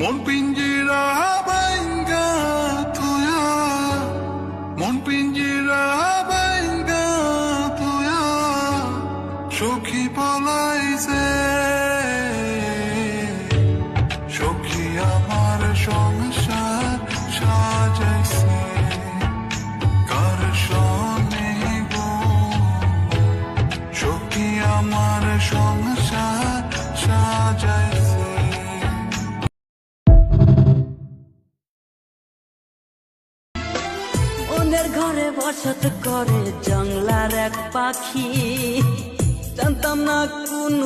মন পিঞ্জিরা ভাঙ্গা তুয়া, মন পিঞ্জিরা ভাঙ্গা তুয়া, সখী পলাইছে, সখী আমার সংসার সাজাইছে কার সনে গো, সখী আমার সংসার সাজাইছে। অন্যের ঘরে বসত করে জংলার এক পাখি, জানতাম না কোন